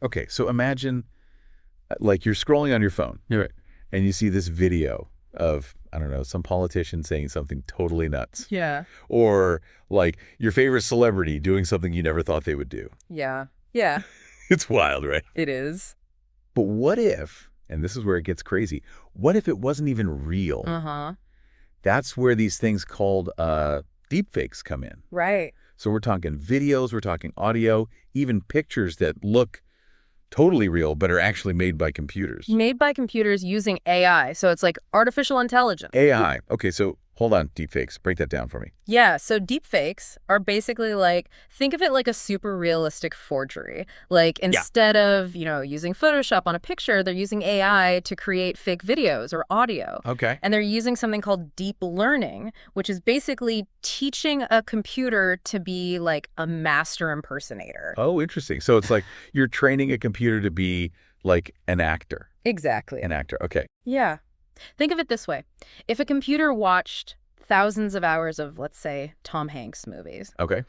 Okay, so imagine like you're scrolling on your phone. You're right. And you see this video of, I don't know, some politician saying something totally nuts. Yeah. Or like your favorite celebrity doing something you never thought they would do. Yeah. Yeah. It's wild, right? It is. But what if, and this is where it gets crazy, what if it wasn't even real? Uh-huh. That's where these things called deepfakes come in. Right. So we're talking videos, we're talking audio, even pictures that look totally real but are actually made by computers. Made by computers using AI. So it's like artificial intelligence. AI. Okay, so hold on, deepfakes. Break that down for me. Yeah, so deepfakes are basically like, think of it like a super realistic forgery. Like instead of, using Photoshop on a picture, they're using AI to create fake videos or audio. Okay. And they're using something called deep learning, which is basically teaching a computer to be like a master impersonator. Oh, interesting. So it's like you're training a computer to be like an actor. Exactly. An actor. Okay. Yeah. Think of it this way. If a computer watched thousands of hours of, let's say, Tom Hanks movies, Okay.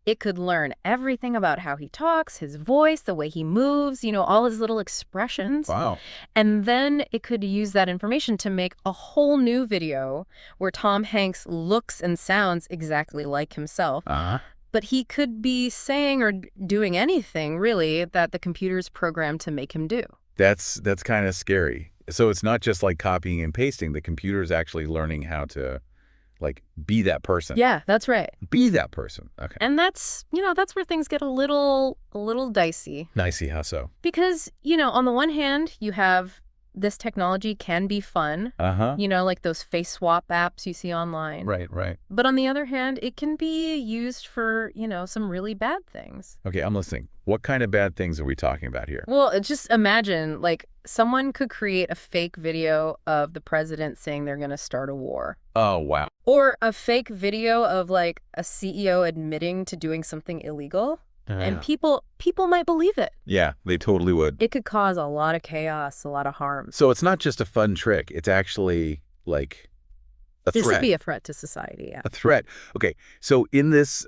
it could learn everything about how he talks, his voice, the way he moves, all his little expressions. Wow. And then it could use that information to make a whole new video where Tom Hanks looks and sounds exactly like himself. Uh-huh. But he could be saying or doing anything, really, that the computer's programmed to make him do. That's kind of scary. So it's not just like copying and pasting. The computer is actually learning how to, like, be that person. Yeah, that's right. Be that person. Okay. And that's where things get a little dicey. Nicey, how so? Because, on the one hand, you have this technology can be fun. Uh-huh. Like those face swap apps you see online. Right, right. But on the other hand, it can be used for, some really bad things. Okay, I'm listening. What kind of bad things are we talking about here? Well, just imagine, like, someone could create a fake video of the president saying they're going to start a war. Oh, wow. Or a fake video of, like, a CEO admitting to doing something illegal. And people might believe it. Yeah, they totally would. It could cause a lot of chaos, a lot of harm. So it's not just a fun trick. It's actually, like, a threat. This would be a threat to society, yeah. A threat. Okay, so in this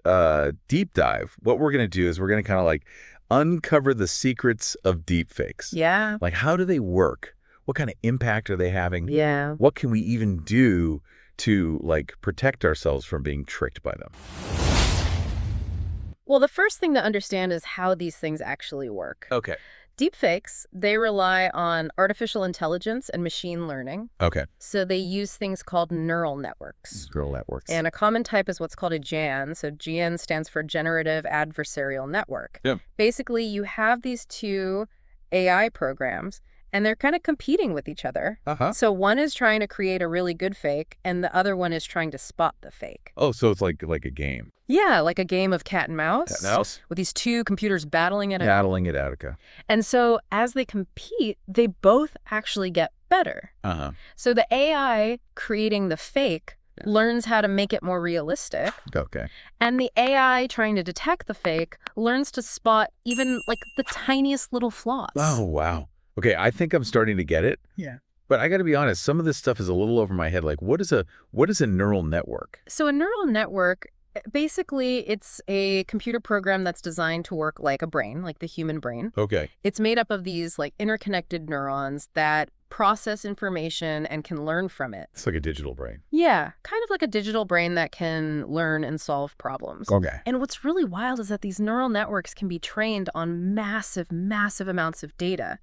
deep dive, what we're going to do is we're going to kind of, like, uncover the secrets of deepfakes. Yeah. Like, how do they work? What kind of impact are they having? Yeah. What can we even do to, like, protect ourselves from being tricked by them? Well, the first thing to understand is how these things actually work. Okay. Deepfakes, they rely on artificial intelligence and machine learning. Okay. So they use things called neural networks. Neural networks. And a common type is what's called a GAN. So GAN stands for Generative Adversarial Network. Yep. Basically, you have these two AI programs, and they're kind of competing with each other. Uh-huh. So one is trying to create a really good fake, and the other one is trying to spot the fake. Oh, so it's like a game. Yeah, like a game of cat and mouse. Cat and mouse? With these two computers battling it out. Battling it out, okay. And so as they compete, they both actually get better. Uh-huh. So the AI creating the fake learns how to make it more realistic. Okay. And the AI trying to detect the fake learns to spot even like the tiniest little flaws. Oh, wow. Okay, I think I'm starting to get it. Yeah. But I got to be honest, some of this stuff is a little over my head. Like, what is a neural network? So a neural network, basically, it's a computer program that's designed to work like a brain, like the human brain. Okay. It's made up of these like interconnected neurons that process information and can learn from it. It's like a digital brain. Yeah, kind of like a digital brain that can learn and solve problems. Okay. And what's really wild is that these neural networks can be trained on massive, massive amounts of data.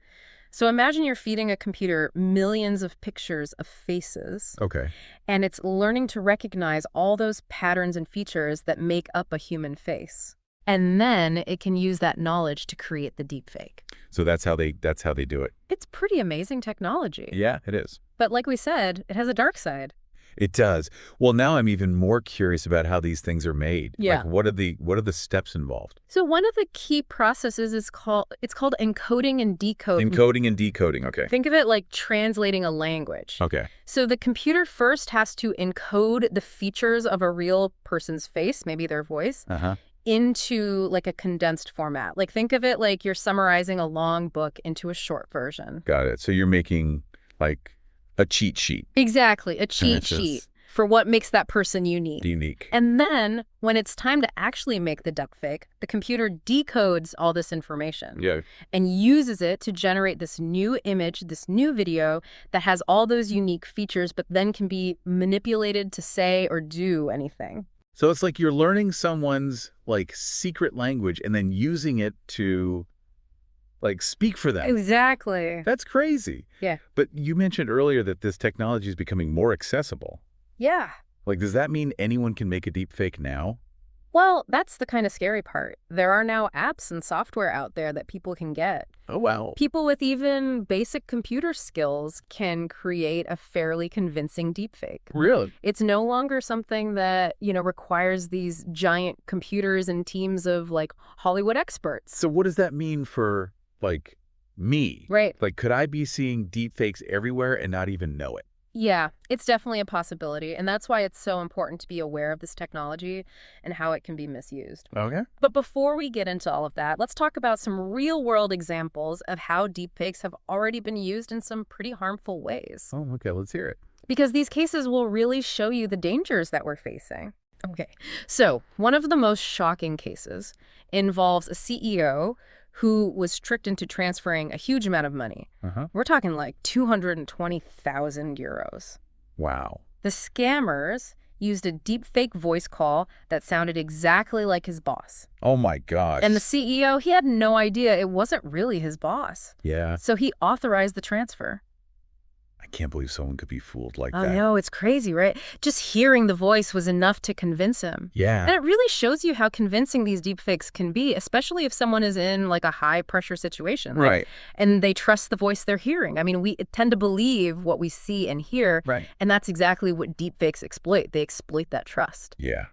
So imagine you're feeding a computer millions of pictures of faces. Okay. And it's learning to recognize all those patterns and features that make up a human face. And then it can use that knowledge to create the deepfake. So that's how they do it. It's pretty amazing technology. Yeah, it is. But like we said, it has a dark side. It does. Well, now I'm even more curious about how these things are made. Yeah. Like, what are the steps involved? So one of the key processes is called encoding and decoding. Encoding and decoding, okay. Think of it like translating a language. Okay. So the computer first has to encode the features of a real person's face, maybe their voice, Uh-huh. into like a condensed format. Like think of it like you're summarizing a long book into a short version. Got it. So you're making like a cheat sheet. Exactly, a cheat Just sheet. for what makes that person unique. Unique. And then when it's time to actually make the deepfake, the computer decodes all this information and uses it to generate this new image, this new video that has all those unique features, but then can be manipulated to say or do anything. So it's like you're learning someone's like secret language and then using it to like speak for them. Exactly. That's crazy. Yeah. But you mentioned earlier that this technology is becoming more accessible. Yeah. Like, does that mean anyone can make a deep fake now? Well, that's the kind of scary part. There are now apps and software out there that people can get. Oh, wow. People with even basic computer skills can create a fairly convincing deepfake. Really? It's no longer something that, requires these giant computers and teams of, like, Hollywood experts. So what does that mean for, like, me? Right. Like, could I be seeing deepfakes everywhere and not even know it? Yeah, it's definitely a possibility, and that's why it's so important to be aware of this technology and how it can be misused. Okay. But before we get into all of that, let's talk about some real-world examples of how deepfakes have already been used in some pretty harmful ways. Oh, okay. Let's hear it. Because these cases will really show you the dangers that we're facing. Okay, so one of the most shocking cases involves a CEO who was tricked into transferring a huge amount of money. We're talking like 220,000 euros. Wow. The scammers used a deepfake voice call that sounded exactly like his boss. Oh, my gosh. And the CEO, he had no idea it wasn't really his boss. Yeah. So he authorized the transfer. I can't believe someone could be fooled like Oh, that. no, it's crazy, right? Just hearing the voice was enough to convince him. Yeah. And it really shows you how convincing these deepfakes can be, especially if someone is in like a high-pressure situation. Right. And they trust the voice they're hearing. I mean, we tend to believe what we see and hear. Right. And that's exactly what deepfakes exploit. They exploit that trust. Yeah.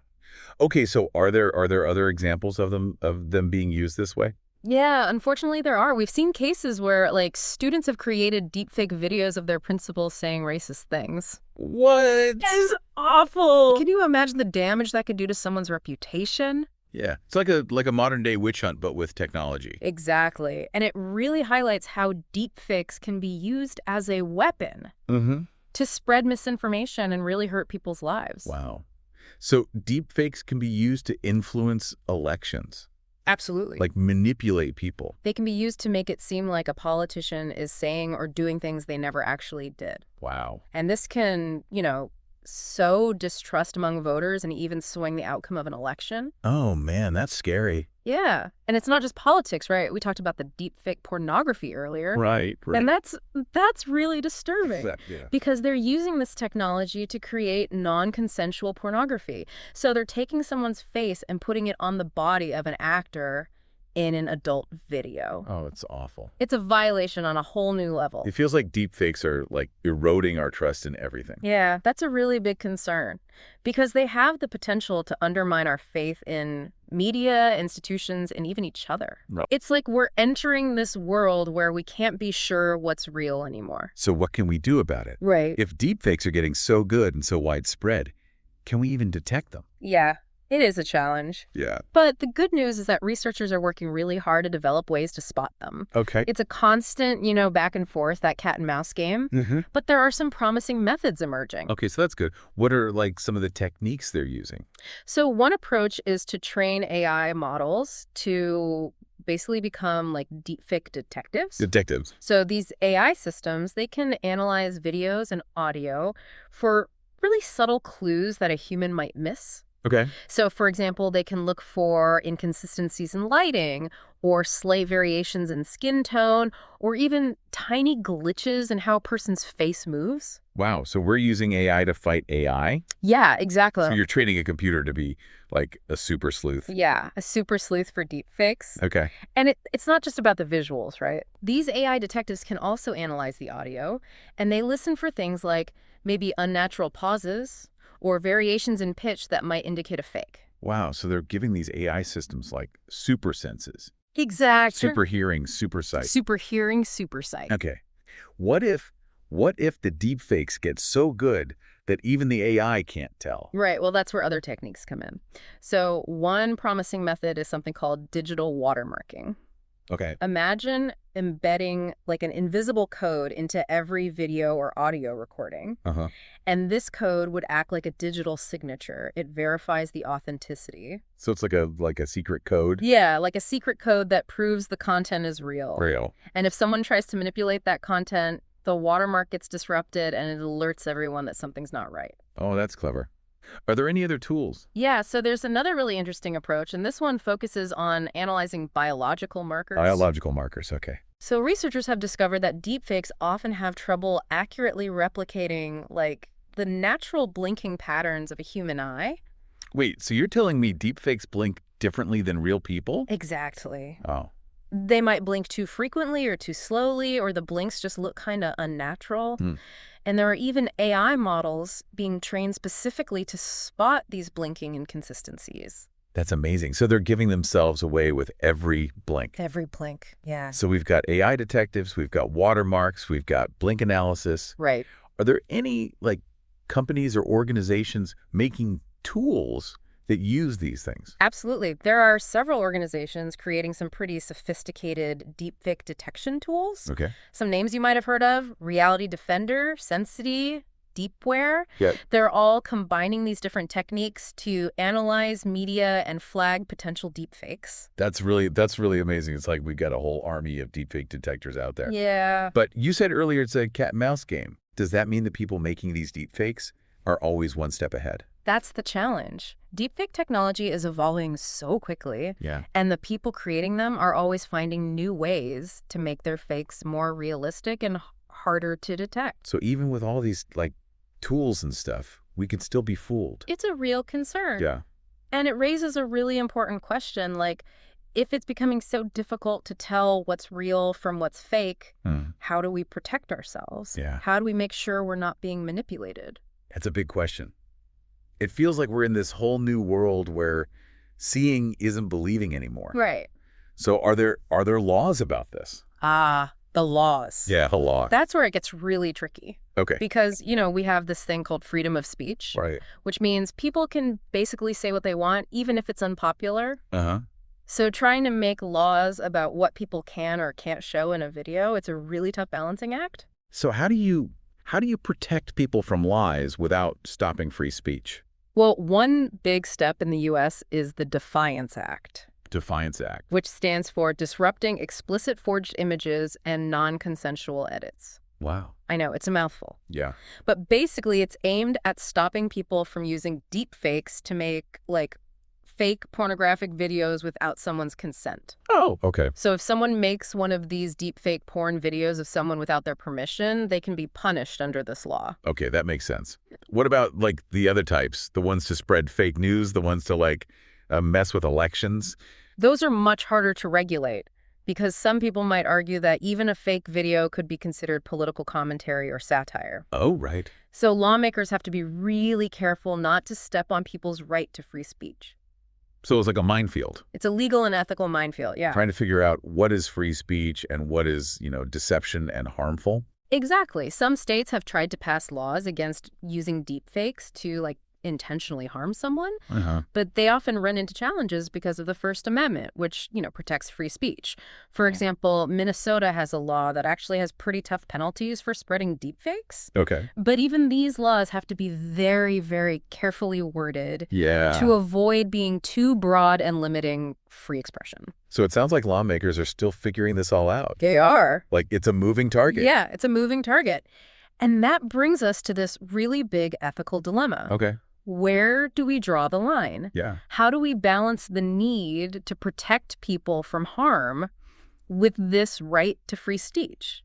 Okay, so are there other examples of them being used this way? Yeah, unfortunately there are. We've seen cases where, like, students have created deepfake videos of their principals saying racist things. What? That is awful. Can you imagine the damage that could do to someone's reputation? Yeah. It's like a modern day witch hunt, but with technology. Exactly. And it really highlights how deepfakes can be used as a weapon to spread misinformation and really hurt people's lives. Wow. So deepfakes can be used to influence elections. Absolutely. Like manipulate people. They can be used to make it seem like a politician is saying or doing things they never actually did. Wow. And this can, sow distrust among voters and even swing the outcome of an election. Oh, man, that's scary. Yeah. And it's not just politics, right? We talked about the deepfake pornography earlier. Right. And that's really disturbing. Yeah. Because they're using this technology to create non-consensual pornography. So they're taking someone's face and putting it on the body of an actor in an adult video. Oh, it's awful. It's a violation on a whole new level. It feels like deepfakes are like eroding our trust in everything. Yeah, that's a really big concern because they have the potential to undermine our faith in media, institutions, and even each other. Right. It's like we're entering this world where we can't be sure what's real anymore. So what can we do about it? Right. If deepfakes are getting so good and so widespread, can we even detect them? Yeah. It is a challenge. Yeah. But the good news is that researchers are working really hard to develop ways to spot them. Okay. It's a constant, back and forth, that cat and mouse game. But there are some promising methods emerging. Okay, so that's good. What are like some of the techniques they're using? So one approach is to train AI models to basically become like deepfake detectives. Detectives. So these AI systems, they can analyze videos and audio for really subtle clues that a human might miss. Okay. So, for example, they can look for inconsistencies in lighting or slight variations in skin tone or even tiny glitches in how a person's face moves. Wow. So we're using AI to fight AI? Yeah, exactly. So you're training a computer to be like a super sleuth. Yeah, a super sleuth for deepfakes. Okay. And it's not just about the visuals, right? These AI detectives can also analyze the audio, and they listen for things like maybe unnatural pauses or variations in pitch that might indicate a fake. Wow, so they're giving these AI systems like super senses. Exactly. Super hearing, super sight. Super hearing, super sight. Okay. What if the deepfakes get so good that even the AI can't tell? Right, well, that's where other techniques come in. So one promising method is something called digital watermarking. Okay. Imagine embedding like an invisible code into every video or audio recording. Uh-huh. And this code would act like a digital signature. It verifies the authenticity. So it's like a secret code? Yeah, like a secret code that proves the content is real. Real. And if someone tries to manipulate that content, the watermark gets disrupted and it alerts everyone that something's not right. Oh, that's clever. Are there any other tools? Yeah, so there's another really interesting approach, and this one focuses on analyzing biological markers. Biological markers, okay. So researchers have discovered that deepfakes often have trouble accurately replicating, like, the natural blinking patterns of a human eye. Wait, so you're telling me deepfakes blink differently than real people? Exactly. Oh. They might blink too frequently or too slowly, or the blinks just look kind of unnatural. And there are even AI models being trained specifically to spot these blinking inconsistencies. That's amazing. So they're giving themselves away with every blink. Every blink, yeah. So we've got AI detectives, we've got watermarks, we've got blink analysis. Right. Are there any, like, companies or organizations making tools that use these things? Absolutely. There are several organizations creating some pretty sophisticated deepfake detection tools. Okay. Some names you might have heard of: Reality Defender, Deepware. Yeah. They're all combining these different techniques to analyze media and flag potential deepfakes. That's really amazing. It's like we've got a whole army of deepfake detectors out there. Yeah. But you said earlier it's a cat and mouse game. Does that mean that people making these deepfakes are always one step ahead? That's the challenge. Deepfake technology is evolving so quickly, Yeah. and the people creating them are always finding new ways to make their fakes more realistic and harder to detect. So even with all these, like, tools and stuff, we can still be fooled. It's a real concern. Yeah. And it raises a really important question, like, if it's becoming so difficult to tell what's real from what's fake, how do we protect ourselves? Yeah. How do we make sure we're not being manipulated? That's a big question. It feels like we're in this whole new world where seeing isn't believing anymore. Right. So are there laws about this? The laws. Yeah, a law. That's where it gets really tricky. Okay. Because, we have this thing called freedom of speech, Right. which means people can basically say what they want, even if it's unpopular. Uh-huh. So trying to make laws about what people can or can't show in a video, it's a really tough balancing act. So how do you protect people from lies without stopping free speech? Well, one big step in the U.S. is the DEFIANCE Act. DEFIANCE Act. Which stands for Disrupting Explicit Forged Images and Non-Consensual Edits. Wow. I know, it's a mouthful. Yeah. But basically, it's aimed at stopping people from using deepfakes to make, like, fake pornographic videos without someone's consent. Oh, okay. So if someone makes one of these deepfake porn videos of someone without their permission, they can be punished under this law. Okay, that makes sense. What about, like, the other types? The ones to spread fake news, the ones to, like, mess with elections? Those are much harder to regulate because some people might argue that even a fake video could be considered political commentary or satire. Oh, right. So lawmakers have to be really careful not to step on people's right to free speech. So it's like a minefield. It's a legal and ethical minefield, yeah. Trying to figure out what is free speech and what is, deception and harmful. Exactly. Some states have tried to pass laws against using deepfakes to, like, intentionally harm someone, but they often run into challenges because of the First Amendment, which, protects free speech. For example, Minnesota has a law that actually has pretty tough penalties for spreading deepfakes. Okay. But even these laws have to be very, very carefully worded to avoid being too broad and limiting free expression. So it sounds like lawmakers are still figuring this all out. They are. Like, it's a moving target. Yeah, it's a moving target. And that brings us to this really big ethical dilemma. Okay. Where do we draw the line? Yeah. How do we balance the need to protect people from harm with this right to free speech?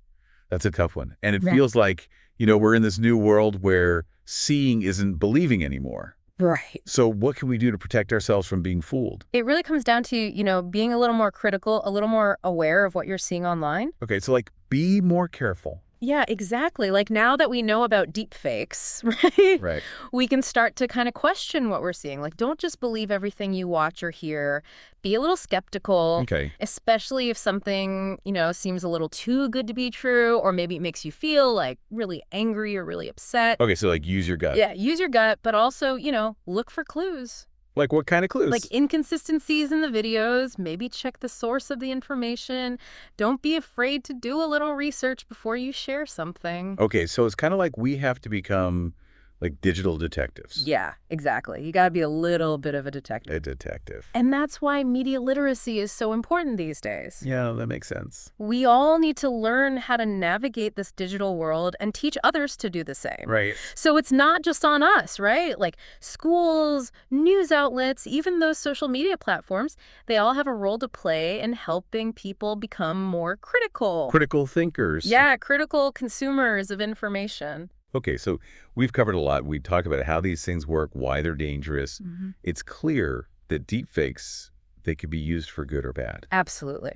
That's a tough one. And it feels like, we're in this new world where seeing isn't believing anymore. Right. So what can we do to protect ourselves from being fooled? It really comes down to, being a little more critical, a little more aware of what you're seeing online. Okay, so, like, be more careful. Yeah, exactly. Like, now that we know about deepfakes, right? Right. We can start to kind of question what we're seeing. Like, don't just believe everything you watch or hear. Be a little skeptical. Okay. Especially if something, seems a little too good to be true, or maybe it makes you feel, like, really angry or really upset. Okay, so, like, use your gut. Yeah, use your gut, but also, look for clues. Like what kind of clues? Like inconsistencies in the videos, maybe check the source of the information. Don't be afraid to do a little research before you share something. Okay, so it's kind of like we have to become like digital detectives. Yeah, exactly. You got to be a little bit of a detective. A detective. And that's why media literacy is so important these days. Yeah, that makes sense. We all need to learn how to navigate this digital world and teach others to do the same. Right. So it's not just on us, right? Like schools, news outlets, even those social media platforms, they all have a role to play in helping people become more critical. Critical thinkers. Yeah, critical consumers of information. Okay, so we've covered a lot. We talked about how these things work, why they're dangerous. It's clear that deepfakes, they could be used for good or bad. Absolutely.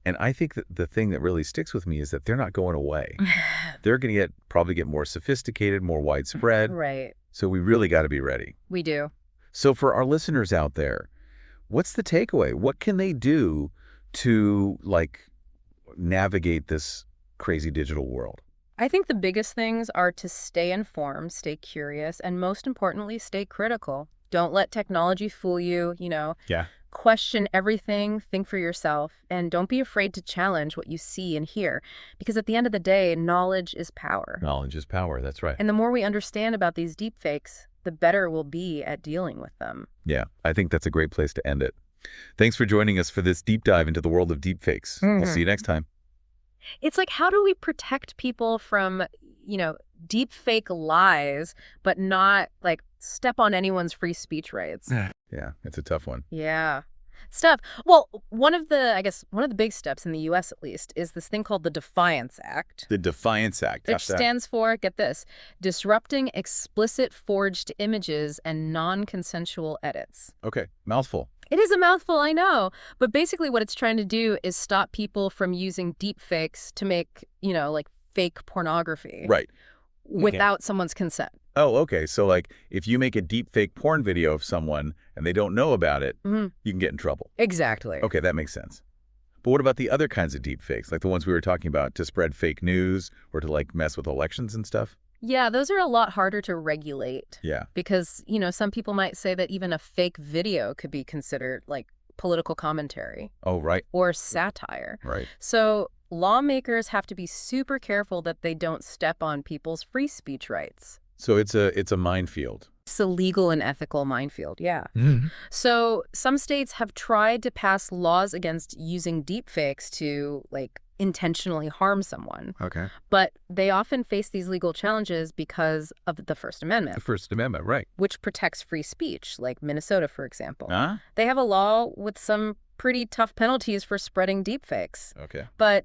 And I think that the thing that really sticks with me is that they're not going away. They're going to probably get more sophisticated, more widespread. Right. So we really got to be ready. We do. So for our listeners out there, what's the takeaway? What can they do to navigate this crazy digital world? I think the biggest things are to stay informed, stay curious, and most importantly, stay critical. Don't let technology fool you, Yeah. Question everything, think for yourself, and don't be afraid to challenge what you see and hear. Because at the end of the day, knowledge is power. Knowledge is power. That's right. And the more we understand about these deepfakes, the better we'll be at dealing with them. Yeah, I think that's a great place to end it. Thanks for joining us for this deep dive into the world of deepfakes. We'll see you next time. It's like, how do we protect people from, deepfake lies, but not step on anyone's free speech rights? Yeah, it's a tough one. Yeah. Stuff. Well, one of the big steps in the U.S. at least is this thing called the DEFIANCE Act. The DEFIANCE Act. Which stands for, get this, disrupting explicit forged images and non-consensual edits. Okay, mouthful. It is a mouthful, I know. But basically what it's trying to do is stop people from using deepfakes to make, fake pornography. Right. Without someone's consent. Oh, okay. So if you make a deepfake porn video of someone and they don't know about it, you can get in trouble. Exactly. Okay, that makes sense. But what about the other kinds of deepfakes, like the ones we were talking about, to spread fake news or to mess with elections and stuff? Yeah, those are a lot harder to regulate. Yeah. Because, some people might say that even a fake video could be considered political commentary. Oh, right. Or satire. Right. So lawmakers have to be super careful that they don't step on people's free speech rights. So it's a minefield. It's a legal and ethical minefield, yeah. Mm-hmm. So some states have tried to pass laws against using deepfakes to, intentionally harm someone. Okay. But they often face these legal challenges because of the First Amendment. The First Amendment, right. Which protects free speech, like Minnesota, for example. Huh? They have a law with some pretty tough penalties for spreading deepfakes. Okay. But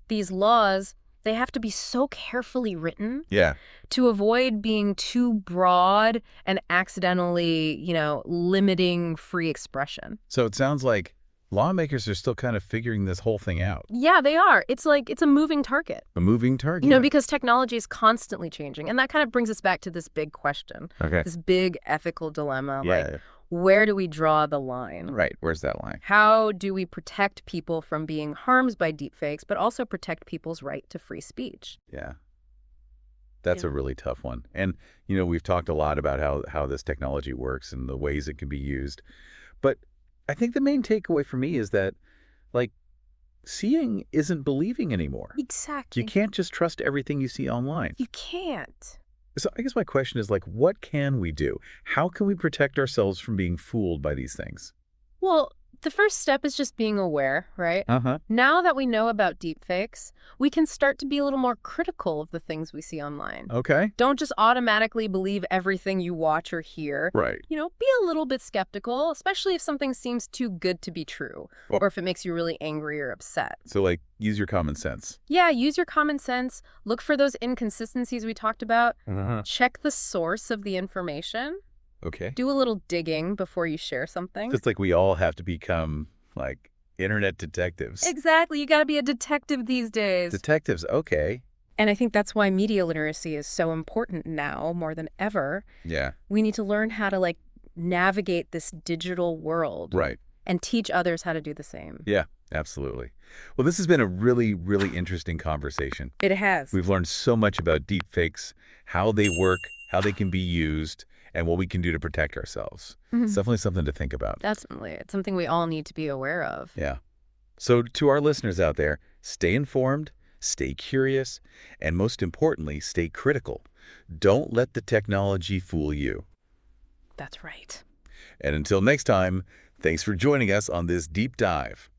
these laws, they have to be so carefully written. Yeah. To avoid being too broad and accidentally, limiting free expression. So it sounds like lawmakers are still kind of figuring this whole thing out. Yeah, they are. It's it's a moving target. A moving target. Because technology is constantly changing. And that kind of brings us back to this big question. Okay. This big ethical dilemma. Yeah. Where do we draw the line? Right. Where's that line? How do we protect people from being harmed by deepfakes, but also protect people's right to free speech? Yeah. That's a really tough one. And, we've talked a lot about how this technology works and the ways it can be used. But I think the main takeaway for me is that, seeing isn't believing anymore. Exactly. You can't just trust everything you see online. You can't. So I guess my question is, what can we do? How can we protect ourselves from being fooled by these things? Well, the first step is just being aware, right? Uh-huh. Now that we know about deepfakes, we can start to be a little more critical of the things we see online. Okay. Don't just automatically believe everything you watch or hear. Right. Be a little bit skeptical, especially if something seems too good to be true, or if it makes you really angry or upset. So, use your common sense. Yeah, use your common sense. Look for those inconsistencies we talked about. Uh-huh. Check the source of the information. Okay. Do a little digging before you share something. It's like we all have to become, internet detectives. Exactly. You got to be a detective these days. Detectives, okay. And I think that's why media literacy is so important now more than ever. Yeah. We need to learn how to navigate this digital world. Right. And teach others how to do the same. Yeah, absolutely. Well, this has been a really, really interesting conversation. It has. We've learned so much about deepfakes, how they work, how they can be used, and what we can do to protect ourselves. It's Mhm. definitely something to think about. Definitely. It's something we all need to be aware of. Yeah. So to our listeners out there, stay informed, stay curious, and most importantly, stay critical. Don't let the technology fool you. That's right. And until next time, thanks for joining us on this deep dive.